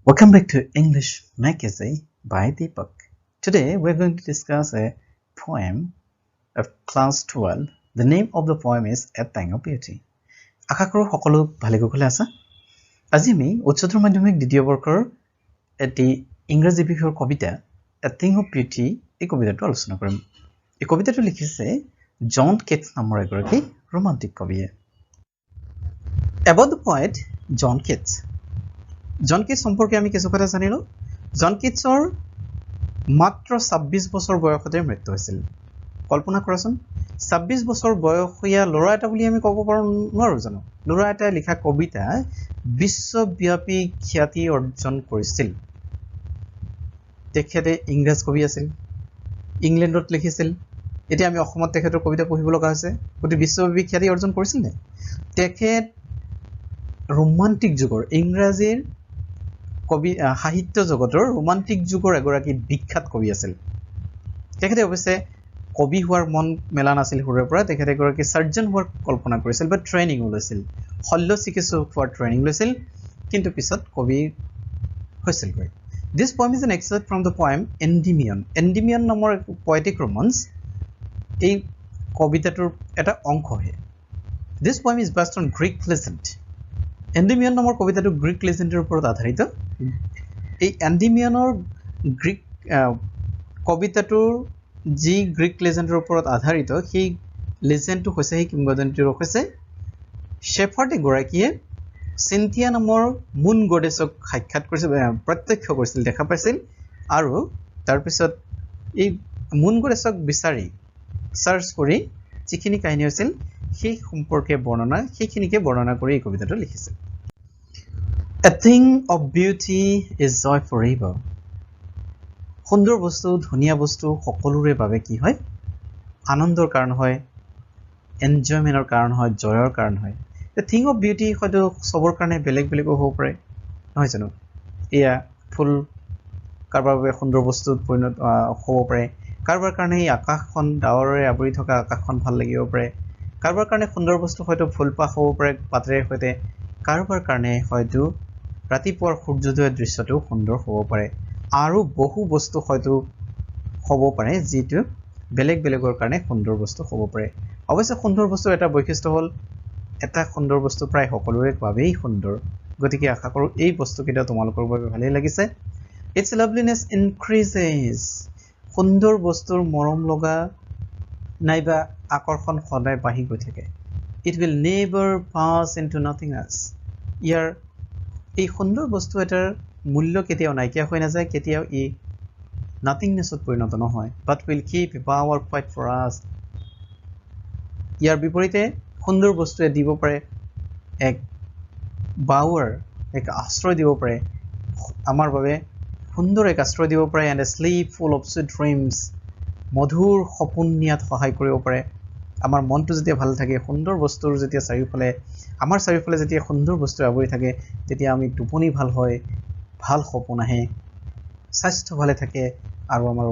Welcome back to English Magazine by Deepak. Today we're going to discuss a poem of class 12. The name of the poem is A Thing of Beauty. আশা কৰো সকলো ভালে কুশলে আছে। আজি আমি উচ্চতৰ মাধ্যমিক দ্বিতীয় বৰ্ষৰ এটি ইংৰাজী বিষয়ৰ কবিতা A Thing of Beauty এই কবিতাটো আলোচনা কৰিম। এই কবিতাটো লিখিছে জন কেটছ নামৰ এগৰাকী ৰোমান্টিক কবিয়ে। About the poet John Keats. John Keats সম্পৰ্কে আমি কিছু কথা জানিলো। জন কিটছৰ মাত্ৰ 26 বছৰ বয়সতে মৃত্যু হৈছিল। কল্পনা কৰাচোন 26 বছৰ বয়সীয়া ল'ৰা এটা বুলি আমি ক'ব পাৰো নোৱাৰো জানো। ল'ৰা এটাই লিখা কবিতা বিশ্বব্যাপী খ্যাতি অৰ্জন কৰিছিল। তেখেতে ইংৰাজ কবি আছিল, ইংলেণ্ডত লিখিছিল। এতিয়া আমি অসমত তেখেতৰ কবিতা পঢ়িব লগা হৈছে। গতিকে বিশ্বব্যাপী খ্যাতি অৰ্জন কৰিছিল নে? তেখেত ৰোমান্টিক যুগৰ ইংৰাজীৰ কবি সাহিত্য জগতৰ ৰোমান্টিক যুগৰ এগৰাকী বিখ্যাত কবি আছিল। তেখেতে অৱশ্যে কবি হোৱাৰ মন মেলা নাছিল সৰুৰে পৰা। তেখেতে এগৰাকী সাৰ্জন হোৱাৰ কল্পনা কৰিছিল বা ট্ৰেইনিং লৈছিল, শল্য চিকিৎসক হোৱাৰ ট্ৰেইনিং লৈছিল, কিন্তু পিছত কবি হৈছিলগৈ। This poem is an excerpt from the poem Endymion. Endymion নামৰ poetic romance এই কবিতাটোৰ এটা অংশহে। This poem is based on Greek legend. এন্ডিমিয়ন নামৰ কবিতাটো গ্ৰীক লেজেণ্ডৰ ওপৰত আধাৰিত। এই এন্ডিমিয়নৰ গ্ৰীক কবিতাটোৰ যি গ্ৰীক লেজেণ্ডৰ ওপৰত আধাৰিত সেই লেজেণ্ডটো হৈছে, সেই কিংবদন্তিটো হৈছে শেফাৰ্ড এগৰাকীয়ে চিন্থিয়া নামৰ মুন গডেছক সাক্ষাৎ কৰিছিল, প্ৰত্যক্ষ কৰিছিল, দেখা পাইছিল, আৰু তাৰপিছত এই মুন গডেছক বিচাৰি চাৰ্চ কৰি যিখিনি কাহিনী হৈছিল সেই সম্পৰ্কে সেইখিনিকে বৰ্ণনা কৰি এই কবিতাটো লিখিছে। A thing of beauty is joy forever. সুন্দৰ বস্তু, ধুনীয়া বস্তু সকলোৰে বাবে কি হয়? আনন্দৰ কাৰণ হয়, এনজয়মেণ্টৰ কাৰণ হয়, জয়ৰ কাৰণ হয়। The thing of beauty হয়তো সবৰ কাৰণে বেলেগ বেলেগ হ'ব পাৰে, নহয় জানো? এয়া ফুল কাৰোবাৰ বাবে সুন্দৰ বস্তুত পৰিণত হ'ব পাৰে, কাৰোবাৰ কাৰণে এই আকাশখন, ডাৱৰেৰে আৱৰি থকা আকাশখন ভাল লাগিব পাৰে, কাৰোবাৰ কাৰণে সুন্দৰ বস্তু হয়তো ফুলপাহ হ'ব পাৰে পাতেৰে সৈতে, কাৰোবাৰ কাৰণে হয়তো ৰাতিপুৱাৰ সূৰ্যোদয়ৰ দৃশ্যটো সুন্দৰ হ'ব পাৰে, আৰু বহু বস্তু হয়তো হ'ব পাৰে যিটো বেলেগ বেলেগৰ কাৰণে সুন্দৰ বস্তু হ'ব পাৰে। অৱশ্যে সুন্দৰ বস্তুৰ এটা বৈশিষ্ট্য হ'ল এটা সুন্দৰ বস্তু প্ৰায় সকলোৰে বাবেই সুন্দৰ। গতিকে আশা কৰোঁ এই বস্তুকেইটা তোমালোকৰ বাবে ভালেই লাগিছে। Its loveliness increases. সুন্দৰ বস্তুৰ মৰম লগা নাইবা আকৰ্ষণ সদায় বাঢ়ি গৈ থাকে। It will never pass into nothingness. ইয়াৰ এই সুন্দৰ বস্তু এটাৰ মূল্য কেতিয়াও নাইকিয়া হৈ নাযায়, কেতিয়াও ই নথিংনেছত পৰিণত নহয়, but will keep a power fight for us. ইয়াৰ বিপৰীতে সুন্দৰ বস্তুৱে দিব পাৰে এক বাৱাৰ, এক আশ্ৰয় দিব পাৰে আমাৰ বাবে, সুন্দৰ এক আশ্ৰয় দিব পাৰে, and a sleep full of sweet dreams. মধুৰ সপোন নিয়াত সহায় কৰিব পাৰে। আমাৰ মনটো যেতিয়া ভাল থাকে, সুন্দৰ বস্তুৰ যেতিয়া আমাৰ চাৰিওফালে যেতিয়া সুন্দৰ বস্তু আৱৰি থাকে, তেতিয়া আমি টোপনি ভাল হয়, ভাল সপোন আহে, স্বাস্থ্য ভালে থাকে, আৰু আমাৰ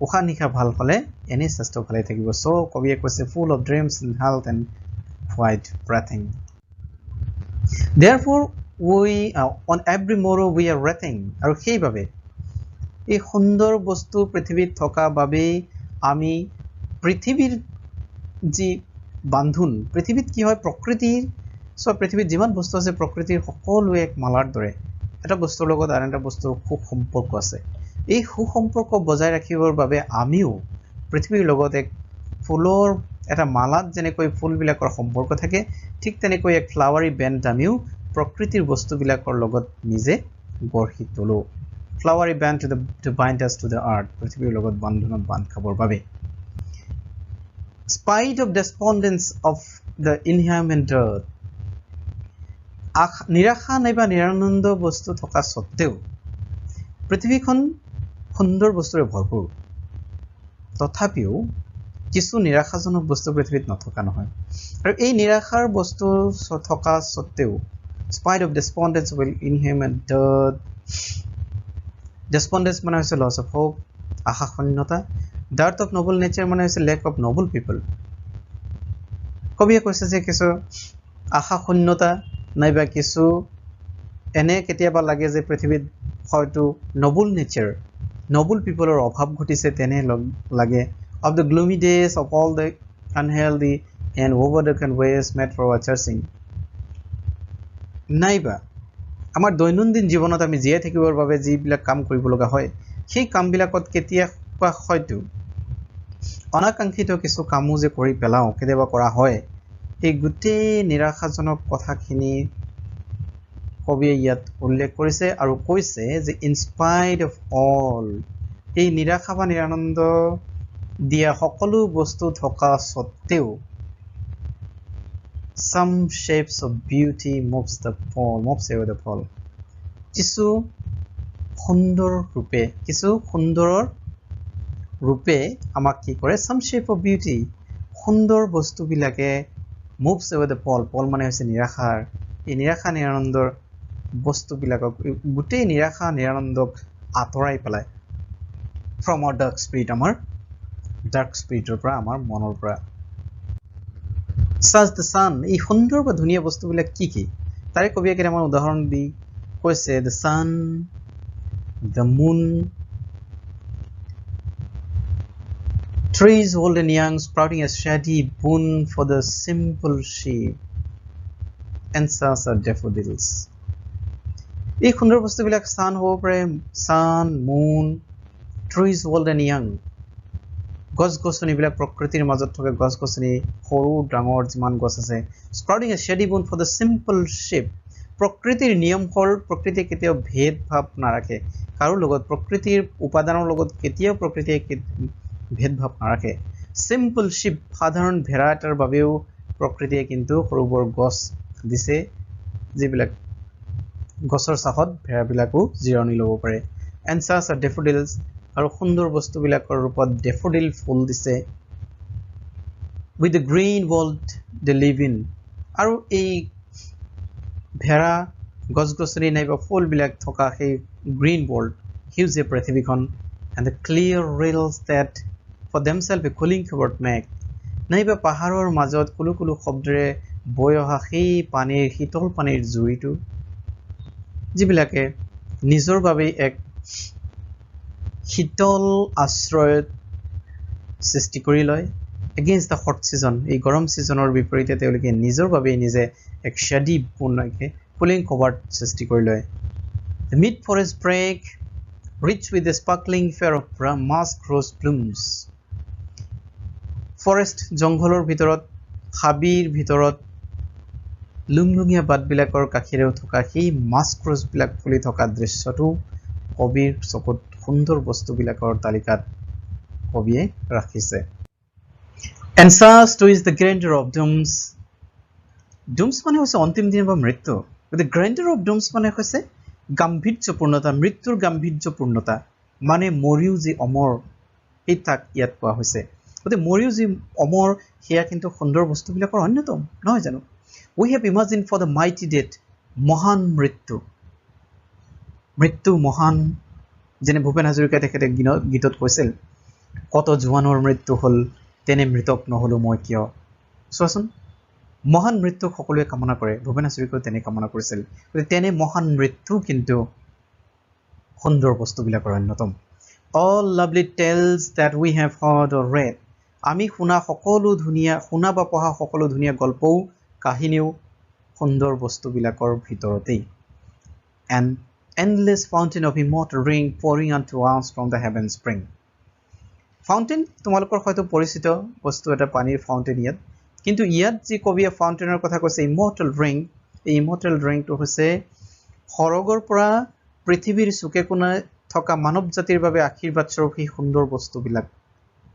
উশাহ নিশাহ ভাল হ'লে এনেই স্বাস্থ্য ভালে থাকিব। চ' কবিয়ে কৈছে full of dreams and health and quiet breathing. Therefore we on every morrow we are breathing. আৰু সেইবাবে এই সুন্দৰ বস্তু পৃথিৱীত থকা বাবেই আমি পৃথিৱীৰ যি বান্ধোন, পৃথিৱীত কি হয় প্ৰকৃতিৰ, পৃথিৱীত যিমান বস্তু আছে প্ৰকৃতিৰ সকলো এক মালাৰ দৰে এটা বস্তুৰ লগত আন এটা বস্তুৰ সুসম্পৰ্ক আছে। এই সুসম্পৰ্ক বজাই ৰাখিবৰ বাবে আমিও পৃথিৱীৰ লগত এক ফুলৰ এটা মালাত যেনেকৈ ফুলবিলাকৰ সম্পৰ্ক থাকে, ঠিক তেনেকৈ এক ফ্লাৱাৰী বেণ্ড আমিও প্ৰকৃতিৰ বস্তুবিলাকৰ লগত নিজে গঢ়ি তোলো। Flowery band to bind us to the earth. পৃথিৱীৰ লগত বান্ধোনত বান্ধ খাবৰ বাবে। Spite of despondence of the inhuman dirt. নিৰাশা নাইবা নিৰানন্দ বস্তু থকা সত্ত্বেও পৃথিৱীখন সুন্দৰ বস্তুৰে ভৰপূৰ। তথাপিও কিছু নিৰাশাজনক বস্তু পৃথিৱীত নথকা নহয়, আৰু এই নিৰাশাৰ বস্তু থকা সত্ত্বেও spite of despondence of inhuman dirt. Despondence মানে হৈছে loss of hope, আশা শূন্যতা। Dearth of noble nature মানে হৈছে lack of noble people. কবিয়ে কৈছে যে কিছু আশা শূন্যতা নাইবা কিছু এনে কেতিয়াবা লাগে যে পৃথিৱীত হয়তো নবল নেচাৰ নবল পিপলৰ অভাৱ ঘটিছে তেনে লাগে of the gloomy days of all the unhealthy and overdone ways made for searching নাইবা আমাৰ দৈনন্দিন জীৱনত আমি জীয়াই থাকিবৰ বাবে যিবিলাক কাম কৰিব লগা হয় সেই কামবিলাকত কেতিয়াবা হয়তো অনাকাংক্ষিত কিছু কামো যে কৰি পেলাও কেতিয়াবা কৰা হয় এই গোটেই নিৰাশাজনক কথাখিনি কবিয়ে ইয়াত উল্লেখ কৰিছে আৰু কৈছে যে in spite of all এই নিৰাশা বা নিৰানন্দ দিয়া সকলো বস্তু থকা সত্ত্বেও some shapes of beauty moves away the fall কিছু সুন্দৰৰ ৰূপে আমাক কি কৰে some shape of beauty সুন্দৰ বস্তুবিলাকে moves away the fall মানে হৈছে নিৰাশাৰ এই নিৰাশা নিৰানন্দৰ বস্তুবিলাকক গোটেই নিৰাশা নিৰানন্দক আঁতৰাই পেলাই from our dark spirit আমাৰ dark spiritor পৰা আমাৰ মনৰ পৰা such the sun এই সুন্দৰ বা ধুনীয়া বস্তুবিলাক কি কি তাৰে কবিয়ে কেইটামান উদাহৰণ দি কৈছে the sun the moon trees old and young sprouting a shady boon for the simple sheep and such are daffodils এই সুন্দৰ বস্তুবিলাক sun হ'ব পাৰে sun moon trees old and young গছ-গছনিবিলাক প্ৰকৃতিৰ মাজত থকা গছ-গছনি সৰু ডাঙৰ যিমান গছ আছে sprouting a shady boon for the simple sheep প্ৰকৃতিৰ নিয়ম হ'ল প্ৰকৃতিয়ে কেতিয়াও ভেদভাৱ নাৰাখে কাৰো লগত প্ৰকৃতিৰ উপাদানৰ লগত কেতিয়াও প্ৰকৃতিয়ে ভেদভাৱ নাৰাখে simple sheep সাধাৰণ ভেড়া এটাৰ বাবেও প্ৰকৃতিয়ে কিন্তু সৰুবৰ গছ দিছে যিবিলাক গছৰ ছাহত ভেড়াবিলাকো জিৰণি ল'ব পাৰে and such are daffodils আৰু সুন্দৰ বস্তুবিলাকৰ ৰূপত ডেফোডিল ফুল দিছে with the green world they live in আৰু এই ভেড়া গছ-গছনি নাইবা ফুলবিলাক থকা সেই গ্ৰীণ ৱৰ্ল্ড সেউজীয়া পৃথিৱীখন and the clear rills that for themselves a cooling cupboard make নাইবা পাহাৰৰ মাজত কুলু কুলু শব্দৰে বৈ অহা সেই পানীৰ শীতল পানীৰ জুৰিটো যিবিলাকে নিজৰ বাবে এক শীতল আশ্ৰয় সৃষ্টি কৰি লয় against the hot season এই গৰম সিজনৰ বিপৰীতে তেওঁলোকে নিজৰ বাবে নিজে এক shady বনাকে cooling cover সৃষ্টি কৰি লয় the mid forest break rich with the sparkling fair of musk rose blooms forest জংঘলৰ ভিতৰত হাবিৰ ভিতৰত লুংলুঙীয়া বাটবিলাকৰ কাষেৰেও থকা সেই মাস্ক ৰ'জ বিলাক ফুলি থকা দৃশ্যটো কবিৰ চকুত সুন্দৰ বস্তুবিলাকৰ তালিকাত কবিয়ে ৰাখিছে and such too is the grandeur of dooms মানে হৈছে অন্তিম দিন বা মৃত্যু the grandeur of dooms মানে হৈছে গাম্ভীৰ্যপূৰ্ণতা মৃত্যুৰ গাম্ভীৰ্যপূৰ্ণতা মানে মৰিও যি অমৰ এই তাক ইয়াত কোৱা হৈছে গতিকে মৰিও যি অমৰ সেয়া কিন্তু সুন্দৰ বস্তুবিলাকৰ অন্যতম নহয় জানো we have imagined for the mighty death মহান মৃত্যু মহান যেনে ভূপেন হাজৰিকা তেখেতে গীতত কৈছিল কত জোৱানৰ মৃত্যু হল তেনে মৃতক নহলো মই কিয় চোৱাচোন মহান মৃত্যু সকলোৱে কামনা কৰে ভূপেন হাজৰিকাও তেনে কামনা কৰিছিল তেনে মহান মৃত্যু কিন্তু সুন্দৰ বস্তুবিলাকৰ অন্যতম all lovely tales that we have heard or read আমি শুনা বা পঢ়া সকলো ধুনীয়া গল্পও কাহিনীও সুন্দৰ বস্তুবিলাকৰ ভিতৰতেই an endless fountain of immortal rain pouring unto us from the heaven spring fountain তোমালোকৰ হয়তো পৰিচিত বস্তু এটা পানীৰ ফাউন্টেন ইয়াত কিন্তু ইয়াত যি কবিয়ে ফাউন্টেনৰ কথা কৈছে immortal rain এই immortal rainটো হৈছে সৰগৰ পৰা পৃথিৱীৰ চুকে কোণে থকা মানৱ জাতিৰ বাবে আশীৰ্বাদ স্বৰূপ সুন্দৰ বস্তুবিলাক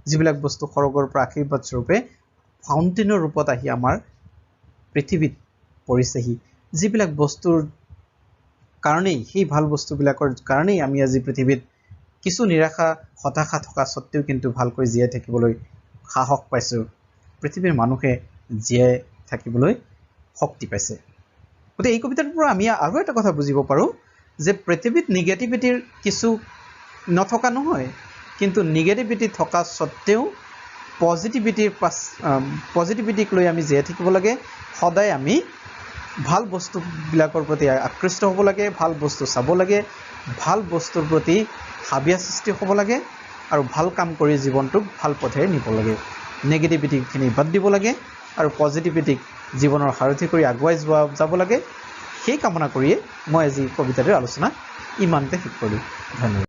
যিবিলাক বস্তু সৰগৰ পৰা আশীৰ্বাদ স্বৰূপে ফাউন্টেনৰ ৰূপত আহি আমাৰ পৃথিৱীত পৰিছেহি যিবিলাক বস্তুৰ কাৰণেই সেই ভাল বস্তুবিলাকৰ কাৰণেই আমি আজি পৃথিৱীত কিছু নিৰাশা হতাশা থকা সত্ত্বেও কিন্তু ভালকৈ জীয়াই থাকিবলৈ সাহস পাইছো পৃথিৱীৰ মানুহে জীয়াই থাকিবলৈ শক্তি পাইছে গতিকে এই কবিতাৰ পৰা আমি আৰু এটা কথা বুজিব পাৰো যে পৃথিৱীত নিগেটিভিটিৰ কিছু নথকা নহয় কিন্তু নিগেটিভিটি থকা সত্ত্বেও পজিটিভিটিক লৈ আমি জীয়াই থাকিব লাগে সদায় আমি ভাল বস্তুবিলাকৰ প্ৰতি আকৃষ্ট হ'ব লাগে, ভাল বস্তু চাব লাগে, ভাল বস্তুৰ প্ৰতি হাবিয়া সৃষ্টি হ'ব লাগে আৰু ভাল কাম কৰি জীৱনটোক ভাল পথেৰে নিব লাগে। নেগেটিভিটিখিনি বাদ দিব লাগে আৰু পজিটিভিটিক জীৱনৰ সাৰথি কৰি আগুৱাই যাব লাগে। সেই কামনা কৰিয়ে মই আজি কবিতাটোৰ আলোচনা ইমানতে শেষ কৰিলোঁ। ধন্যবাদ।